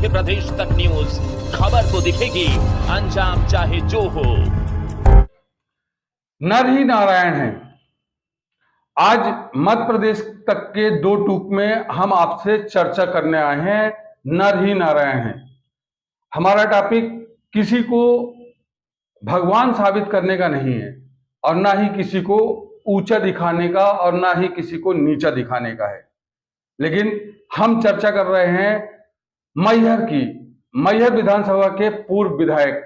मध्य प्रदेश तक न्यूज, खबर को दिखेगी अंजाम चाहे जो हो। नर ही नारायण है। आज मध्य प्रदेश तक के दो टूक में हम आपसे चर्चा करने आए हैं। नर ही नारायण है हमारा टॉपिक। किसी को भगवान साबित करने का नहीं है और ना ही किसी को ऊंचा दिखाने का और ना ही किसी को नीचा दिखाने का है। लेकिन हम चर्चा कर रहे हैं मैहर की। मैहर विधानसभा के पूर्व विधायक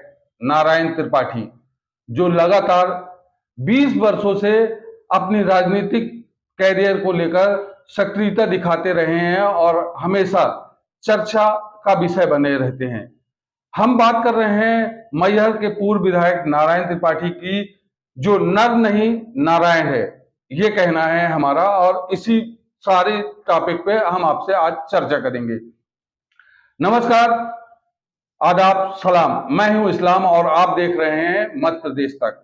नारायण त्रिपाठी, जो लगातार 20 वर्षों से अपनी राजनीतिक कैरियर को लेकर सक्रियता दिखाते रहे हैं और हमेशा चर्चा का विषय बने रहते हैं। हम बात कर रहे हैं मैहर के पूर्व विधायक नारायण त्रिपाठी की, जो नर नहीं नारायण है, ये कहना है हमारा। और इसी सारे टॉपिक पे हम आपसे आज चर्चा करेंगे। नमस्कार, आदाब, सलाम। मैं हूं इस्लाम और आप देख रहे हैं मध्य प्रदेश तक।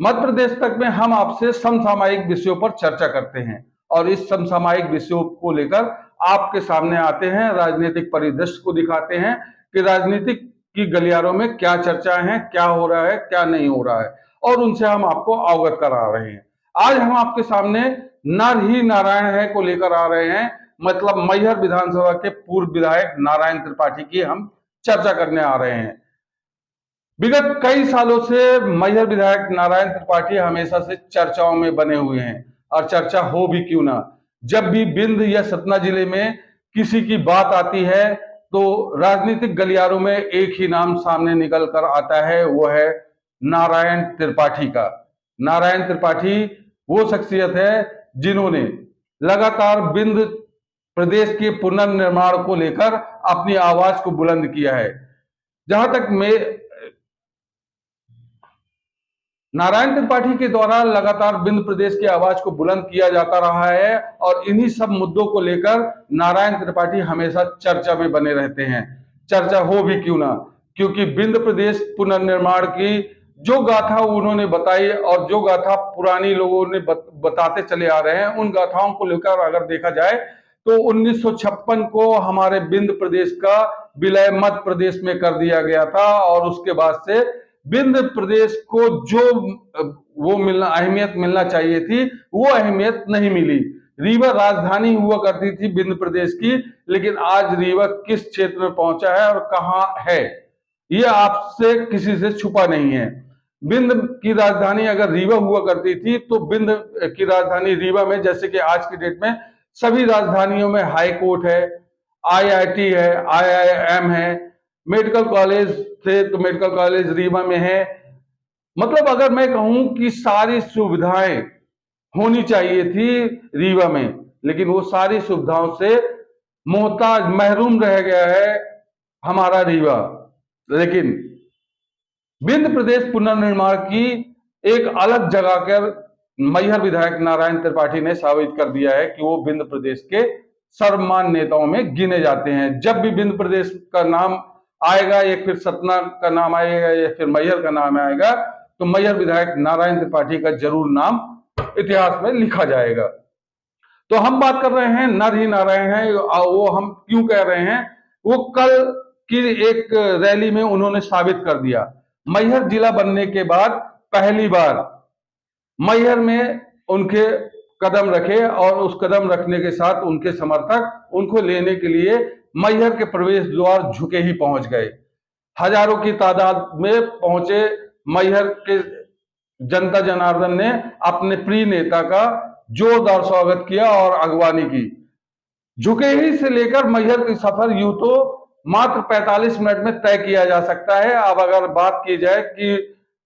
मध्य प्रदेश तक में हम आपसे समसामयिक विषयों पर चर्चा करते हैं और इस समसामयिक विषयों को लेकर आपके सामने आते हैं, राजनीतिक परिदृश्य को दिखाते हैं कि राजनीतिक की गलियारों में क्या चर्चाएं हैं, क्या हो रहा है, क्या नहीं हो रहा है, और उनसे हम आपको अवगत करा रहे हैं। आज हम आपके सामने नर ही नारायण है को लेकर आ रहे हैं। मतलब मैहर विधानसभा के पूर्व विधायक नारायण त्रिपाठी की हम चर्चा करने आ रहे हैं। विगत कई सालों से मैहर विधायक नारायण त्रिपाठी हमेशा से चर्चाओं में बने हुए हैं और चर्चा हो भी क्यों ना। जब भी बिंद या सतना जिले में किसी की बात आती है तो राजनीतिक गलियारों में एक ही नाम सामने निकल कर आता है, वो है नारायण त्रिपाठी का। नारायण त्रिपाठी वो शख्सियत है जिन्होंने लगातार बिंद प्रदेश के पुनर्निर्माण को लेकर अपनी आवाज को बुलंद किया है। जहां तक नारायण त्रिपाठी के द्वारा लगातार बिंद प्रदेश की आवाज को बुलंद किया जाता रहा है और इन्हीं सब मुद्दों को लेकर नारायण त्रिपाठी हमेशा चर्चा में बने रहते हैं। चर्चा हो भी क्यों ना, क्योंकि बिंद प्रदेश पुनर्निर्माण की जो गाथा उन्होंने बताई और जो गाथा पुरानी लोगों ने बताते चले आ रहे हैं, उन गाथाओं को लेकर अगर देखा जाए तो 1956 को हमारे बिंद प्रदेश का विलय मध्य प्रदेश में कर दिया गया था और उसके बाद से बिंद प्रदेश को जो वो अहमियत मिलना चाहिए थी, वो अहमियत नहीं मिली। रीवा राजधानी हुआ करती थी बिंद प्रदेश की, लेकिन आज रीवा किस क्षेत्र में पहुंचा है और कहां है, ये आपसे किसी से छुपा नहीं है। बिंद की राजधानी अगर रीवा हुआ करती थी तो बिंद की राजधानी रीवा में, जैसे कि आज की डेट में सभी राजधानियों में हाई कोर्ट है, आईआईटी है, आईआईएम है, मेडिकल कॉलेज थे तो मेडिकल कॉलेज रीवा में है। मतलब अगर मैं कहूं कि सारी सुविधाएं होनी चाहिए थी रीवा में, लेकिन वो सारी सुविधाओं से मोहताज महरूम रह गया है हमारा रीवा। लेकिन बिंद प्रदेश पुनर्निर्माण की एक अलग जगह कर मैहर विधायक नारायण त्रिपाठी ने साबित कर दिया है कि वो बिंद प्रदेश के सर्वमान्य नेताओं में गिने जाते हैं। जब भी बिंद प्रदेश का नाम आएगा, या फिर सतना का नाम आएगा या फिर मैहर का नाम आएगा, तो मैहर विधायक नारायण त्रिपाठी का जरूर नाम इतिहास में लिखा जाएगा। तो हम बात कर रहे हैं नर ही नारायण है। वो हम क्यों कह रहे हैं, वो कल की एक रैली में उन्होंने साबित कर दिया। मैहर जिला बनने के बाद पहली बार मैहर में उनके कदम रखे और उस कदम रखने के साथ उनके समर्थक उनको लेने के लिए मैहर के प्रवेश द्वार झुके ही पहुंच गए। हजारों की तादाद में पहुंचे मैहर के जनता जनार्दन ने अपने प्रिय नेता का जोरदार स्वागत किया और अगवानी की। झुके ही से लेकर मैहर की सफर यूं तो मात्र 45 मिनट में तय किया जा सकता है। अब अगर बात की जाए कि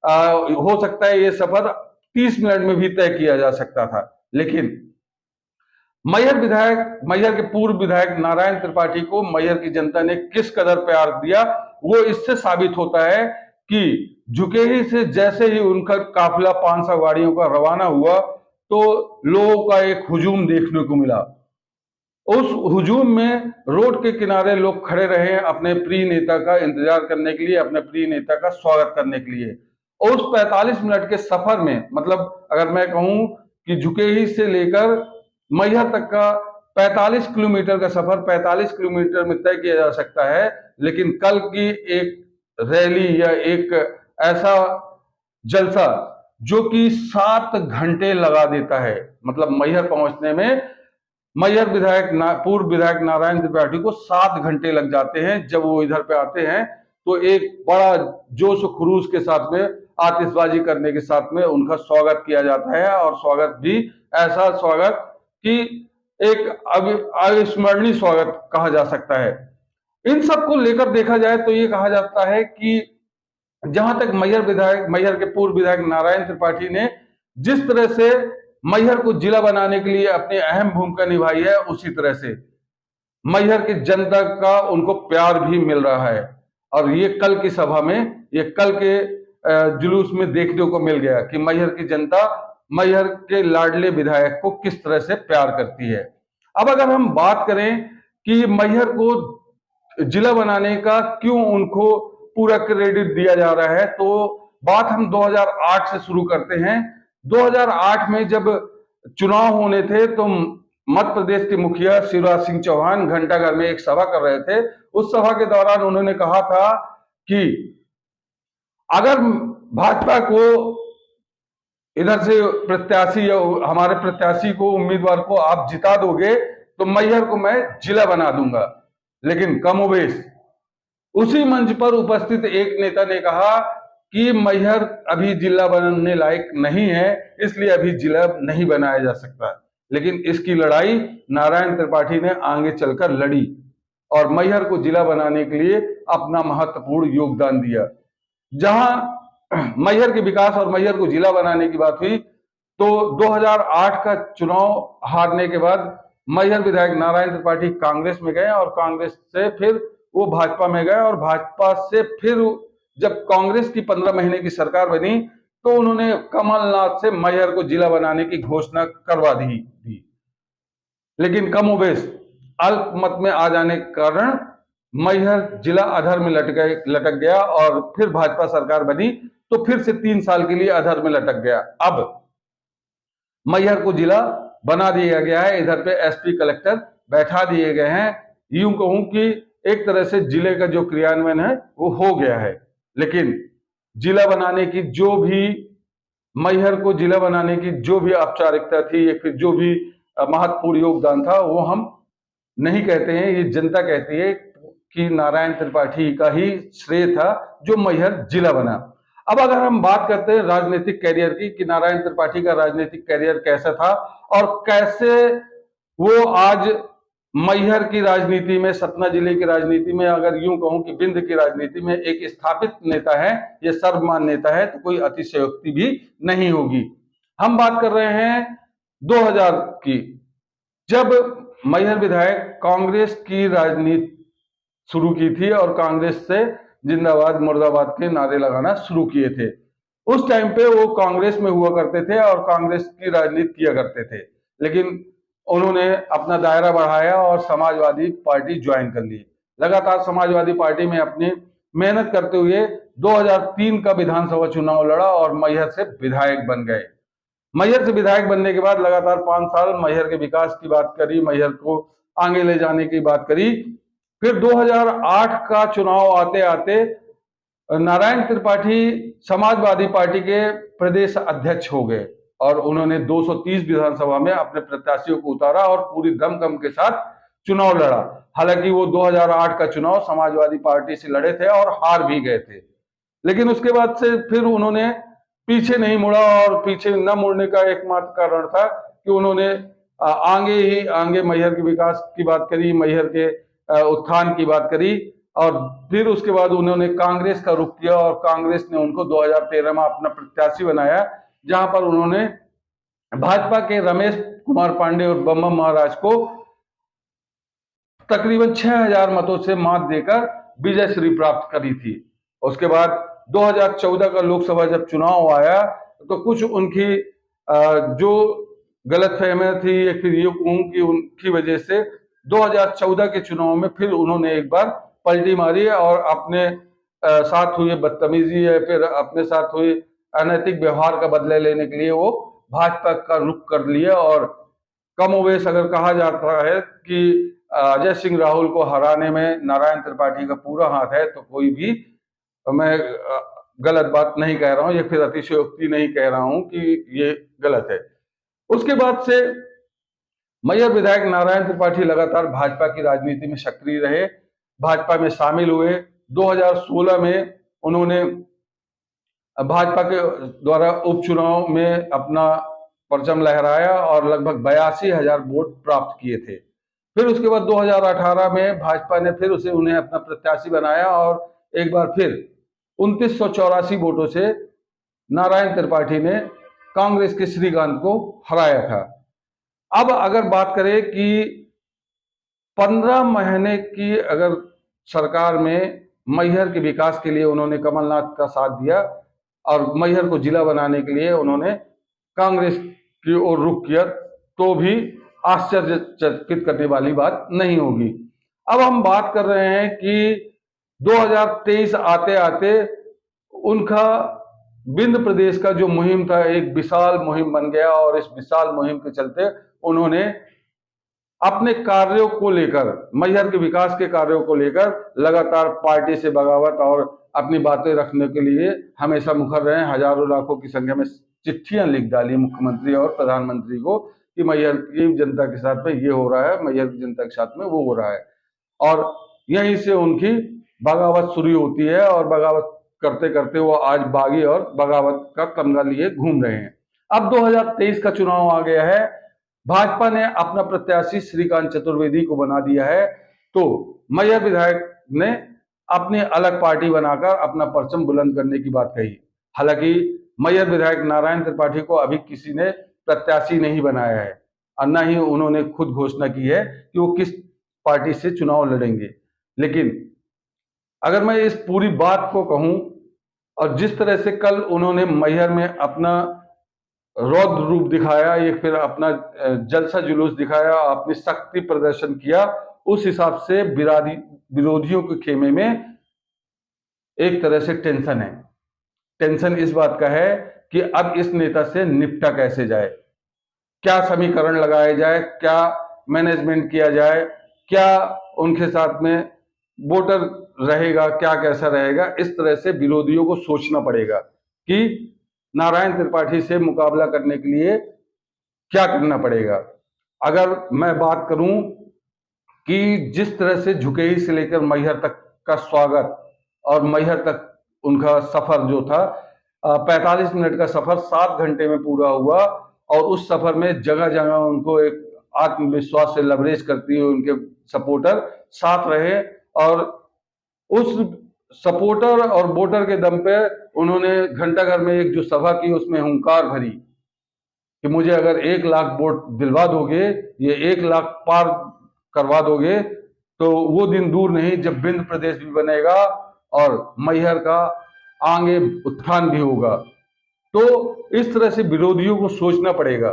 हो सकता है ये सफर 30 मिनट में भी तय किया जा सकता था, लेकिन मैहर के पूर्व विधायक नारायण त्रिपाठी को मैहर की जनता ने किस कदर प्यार दिया, वो इससे साबित होता है कि झुके ही से जैसे ही उनका काफिला 500 गाड़ियों का रवाना हुआ तो लोगों का एक हुजूम देखने को मिला। उस हुजूम में रोड के किनारे लोग खड़े रहे अपने प्रिय नेता का इंतजार करने के लिए, अपने प्रिय नेता का स्वागत करने के लिए। और उस 45 मिनट के सफर में, मतलब अगर मैं कहूं कि झुके ही से लेकर मैहर तक का 45 किलोमीटर का सफर 45 किलोमीटर में तय किया जा सकता है, लेकिन कल की एक रैली या एक ऐसा जलसा जो कि 7 घंटे लगा देता है, मतलब मैहर पहुंचने में मैहर पूर्व विधायक नारायण त्रिपाठी को 7 घंटे लग जाते हैं। जब वो इधर पे आते हैं तो एक बड़ा जोश और खरूश के साथ में, आतिशबाजी करने के साथ में उनका स्वागत किया जाता है, और स्वागत भी ऐसा स्वागत कि एक अविस्मरणीय स्वागत कहा जा सकता है। इन सब को लेकर देखा जाए तो ये कहा जाता है कि जहां तक मैहर के पूर्व विधायक नारायण त्रिपाठी ने जिस तरह से मैहर को जिला बनाने के लिए अपनी अहम भूमिका निभाई है, उसी तरह से मैहर की जनता का उनको प्यार भी मिल रहा है। और ये कल की सभा में, ये कल के जुलूस में देखने को मिल गया कि मैहर की जनता मैहर के लाडले विधायक को किस तरह से प्यार करती है। अब अगर हम बात करें कि मैहर को जिला बनाने का क्यों उनको पूरा क्रेडिट दिया जा रहा है, तो बात हम 2008 से शुरू करते हैं। 2008 में जब चुनाव होने थे तो मध्य प्रदेश के मुखिया शिवराज सिंह चौहान घंटाघर में एक सभा कर रहे थे। उस सभा के दौरान उन्होंने कहा था कि अगर भाजपा को इधर से प्रत्याशी या हमारे प्रत्याशी को, उम्मीदवार को आप जिता दोगे तो मैहर को मैं जिला बना दूंगा। लेकिन कमोबेश उसी मंच पर उपस्थित एक नेता ने कहा कि मैहर अभी जिला बनने लायक नहीं है, इसलिए अभी जिला नहीं बनाया जा सकता। लेकिन इसकी लड़ाई नारायण त्रिपाठी ने आगे चलकर लड़ी और मैहर को जिला बनाने के लिए अपना महत्वपूर्ण योगदान दिया। जहां मैहर के विकास और मैहर को जिला बनाने की बात हुई तो 2008 का चुनाव हारने के बाद मैहर विधायक नारायण त्रिपाठी कांग्रेस में गए और कांग्रेस से फिर वो भाजपा में गए, और भाजपा से फिर जब कांग्रेस की 15 महीने की सरकार बनी तो उन्होंने कमलनाथ से मैहर को जिला बनाने की घोषणा करवा दी। लेकिन कमोबेश अल्प मत में आ जाने के कारण मैहर जिला अधर में लटक गया, और फिर भाजपा सरकार बनी तो फिर से 3 साल के लिए अधर में लटक गया। अब मैहर को जिला बना दिया गया है, इधर पे एसपी कलेक्टर बैठा दिए गए हैं। यूं कहूं कि एक तरह से जिले का जो क्रियान्वयन है वो हो गया है। लेकिन जिला बनाने की जो भी, मैहर को जिला बनाने की जो भी औपचारिकता थी या फिर जो भी महत्वपूर्ण योगदान था, वो हम नहीं कहते हैं, ये जनता कहती है कि नारायण त्रिपाठी का ही श्रेय था जो मैहर जिला बना। अब अगर हम बात करते हैं राजनीतिक कैरियर की कि नारायण त्रिपाठी का राजनीतिक कैरियर कैसा था और कैसे वो आज मैहर की राजनीति में, सतना जिले की राजनीति में, अगर यूं कहूं कि बिंद की राजनीति में एक स्थापित नेता है, ये सर्वमान्य नेता है, तो कोई अतिशयोक्ति भी नहीं होगी। हम बात कर रहे हैं 2000 की, जब मैहर विधायक कांग्रेस की राजनीति शुरू की थी और कांग्रेस से जिंदाबाद मुर्दाबाद के नारे लगाना शुरू किए थे। उस टाइम पे वो कांग्रेस में हुआ करते थे और कांग्रेस की राजनीति किया करते थे, लेकिन उन्होंने अपना दायरा बढ़ाया और समाजवादी पार्टी ज्वाइन कर ली। लगातार समाजवादी पार्टी में अपनी मेहनत करते हुए 2003 का विधानसभा चुनाव लड़ा और मैहर से विधायक बन गए। मैहर से विधायक बनने के बाद लगातार 5 साल मैहर के विकास की बात करी, मैहर को आगे ले जाने की बात करी। फिर 2008 का चुनाव आते आते नारायण त्रिपाठी समाजवादी पार्टी के प्रदेश अध्यक्ष हो गए और उन्होंने 230 विधानसभा में अपने प्रत्याशियों को उतारा और पूरी दमखम के साथ चुनाव लड़ा। हालांकि वो 2008 का चुनाव समाजवादी पार्टी से लड़े थे और हार भी गए थे, लेकिन उसके बाद से फिर उन्होंने पीछे नहीं मुड़ा, और पीछे न मुड़ने का एकमात्र कारण था कि उन्होंने आगे मैहर के विकास की बात करी, मैहर के उत्थान की बात करी, और फिर उसके बाद उन्होंने कांग्रेस का रुख किया और कांग्रेस ने उनको 2013 में अपना प्रत्याशी बनाया, जहां पर उन्होंने भाजपा के रमेश कुमार पांडे और बम महाराज को तकरीबन 6000 मतों से मात देकर विजय श्री प्राप्त करी थी। उसके बाद 2014 का लोकसभा जब चुनाव आया तो कुछ उनकी जो गलतफहमियां थी या फिर ये की उनकी वजह से 2014 के चुनाव में फिर उन्होंने एक बार पलटी मारी और अपने साथ हुए बदतमीजी या फिर अपने साथ हुए अनैतिक व्यवहार का बदला लेने के लिए वो भाजपा का रुख कर लिया और कमोवेश अगर कहा जाता है कि अजय सिंह राहुल को हराने में नारायण त्रिपाठी का पूरा हाथ है, तो कोई भी मैं गलत बात नहीं कह रहा हूं, या फिर अतिशयोक्ति नहीं कह रहा हूं कि ये गलत है। उसके बाद से मैहर विधायक नारायण त्रिपाठी लगातार भाजपा की राजनीति में सक्रिय रहे, भाजपा में शामिल हुए। 2016 में उन्होंने भाजपा के द्वारा उपचुनाव में अपना परचम लहराया और लगभग 82,000 वोट प्राप्त किए थे। फिर उसके बाद 2018 में भाजपा ने फिर उन्हें अपना प्रत्याशी बनाया और एक बार फिर 2984 वोटों से नारायण त्रिपाठी ने कांग्रेस के श्रीकांत को हराया था। अब अगर बात करें कि 15 महीने की अगर सरकार में मैहर के विकास के लिए उन्होंने कमलनाथ का साथ दिया और मैहर को जिला बनाने के लिए उन्होंने कांग्रेस की ओर रुख किया, तो भी आश्चर्यचकित करने वाली बात नहीं होगी। अब हम बात कर रहे हैं कि 2023 आते आते उनका विंध्य प्रदेश का जो मुहिम था एक विशाल मुहिम बन गया और इस विशाल मुहिम के चलते उन्होंने अपने कार्यों को लेकर, मैहर के विकास के कार्यों को लेकर लगातार पार्टी से बगावत और अपनी बातें रखने के लिए हमेशा मुखर रहे। हजारों लाखों की संख्या में चिट्ठियां लिख डाली मुख्यमंत्री और प्रधानमंत्री को कि मैहर की जनता के साथ में ये हो रहा है, मैहर की जनता के साथ में वो हो रहा है, और यहीं से उनकी बगावत शुरू होती है और बगावत करते करते वो आज बागी और बगावत का तमगा लिए घूम रहे हैं। अब 2023 का चुनाव आ गया है, भाजपा ने अपना प्रत्याशी श्रीकांत चतुर्वेदी को बना दिया है, तो मैहर विधायक ने अपनी अलग पार्टी बनाकर अपना परचम बुलंद करने की बात कही। हालांकि मैहर विधायक नारायण त्रिपाठी को अभी किसी ने प्रत्याशी नहीं बनाया है और न ही उन्होंने खुद घोषणा की है कि वो किस पार्टी से चुनाव लड़ेंगे। लेकिन अगर मैं इस पूरी बात को कहूं और जिस तरह से कल उन्होंने मैहर में अपना रौद्र रूप दिखाया, या फिर अपना जलसा जुलूस दिखाया, अपनी शक्ति प्रदर्शन किया, उस हिसाब से विरोधियों के खेमे में एक तरह से टेंशन है। टेंशन इस बात का है कि अब इस नेता से निपटा कैसे जाए, क्या समीकरण लगाया जाए, क्या मैनेजमेंट किया जाए, क्या उनके साथ में वोटर रहेगा, क्या कैसा रहेगा। इस तरह से विरोधियों को सोचना पड़ेगा कि नारायण त्रिपाठी से मुकाबला करने के लिए क्या करना पड़ेगा। अगर मैं बात करूं कि जिस तरह से झुकेई से लेकर मैहर तक का स्वागत और मैहर तक उनका सफर जो था 45 मिनट का सफर 7 घंटे में पूरा हुआ, और उस सफर में जगह जगह उनको एक आत्मविश्वास से लबरेज करती हुए उनके सपोर्टर साथ रहे, और उस सपोर्टर और वोटर के दम पे उन्होंने घंटाघर में एक जो सभा की उसमें हुंकार भरी कि मुझे अगर 1 लाख वोट दिलवा दोगे, ये 1 लाख पार करवा दोगे, तो वो दिन दूर नहीं जब विंध्य प्रदेश भी बनेगा और मैहर का आगे उत्थान भी होगा। तो इस तरह से विरोधियों को सोचना पड़ेगा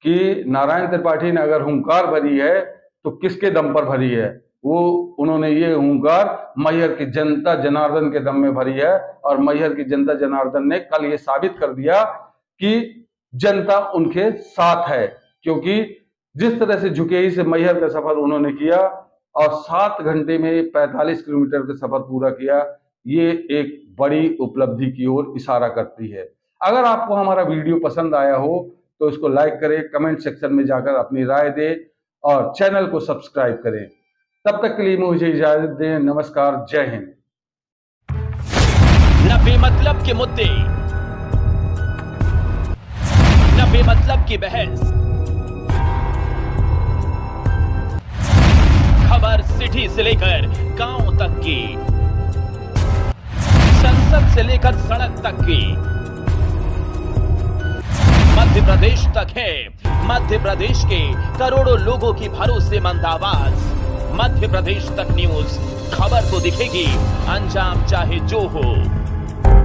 कि नारायण त्रिपाठी ने अगर हुंकार भरी है तो किसके दम पर भरी है। वो उन्होंने ये हुंकार मैहर की जनता जनार्दन के दम में भरी है, और मैहर की जनता जनार्दन ने कल ये साबित कर दिया कि जनता उनके साथ है, क्योंकि जिस तरह से झुकेई से मैहर का सफर उन्होंने किया और 7 घंटे में 45 किलोमीटर का सफर पूरा किया, ये एक बड़ी उपलब्धि की ओर इशारा करती है। अगर आपको हमारा वीडियो पसंद आया हो तो इसको लाइक करें, कमेंट सेक्शन में जाकर अपनी राय दें और चैनल को सब्सक्राइब करें। तब तक के लिए मुझे इजाजत दें। नमस्कार, जय हिंद। न बेमतलब के मुद्दे, न बेमतलब की बहस, खबर सिटी से लेकर गांव तक की, संसद से लेकर सड़क तक की, मध्य प्रदेश तक है मध्य प्रदेश के करोड़ों लोगों की भरोसेमंद आवाज। मध्य प्रदेश तक न्यूज, खबर तो दिखेगी, अंजाम चाहे जो हो।